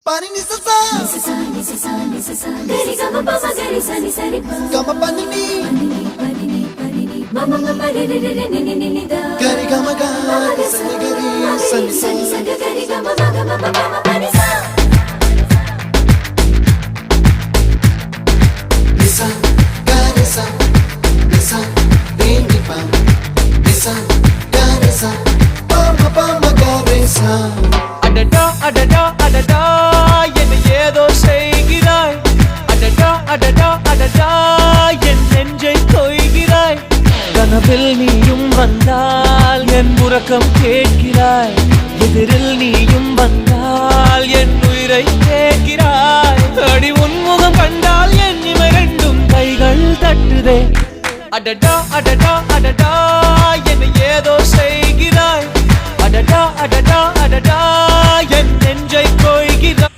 Pani ni sa gari gama pa ma gari sa ni sa ri pa gama pani ni mama ma pa re re re ni ni ni da gari gama ga sa ni gari sa ni sa gari gama ma gama pa ma pani sa nisa gari sa nisa re ni pa nisa gari sa pa ma gari sa adada adada adada என்ன ஏதோ செய்கிறாய் அடடா அடடா அடடா என் நெஞ்சை கொய்கிறாய் கனவில் நீயும் வந்தால் என் உறக்கம் கேட்கிறாய் எதிரில் நீயும் வந்தால் என் உயிரை கேட்கிறாய் அடி உன்முகம் கண்டால் என் இமை ரெண்டும் கைகள் தட்டுதே அடடா அடடா அடடா என்ன ஏதோ செய்கிறாய் அடடா அடடா அடடா என் நெஞ்சை கொய்கிறாய்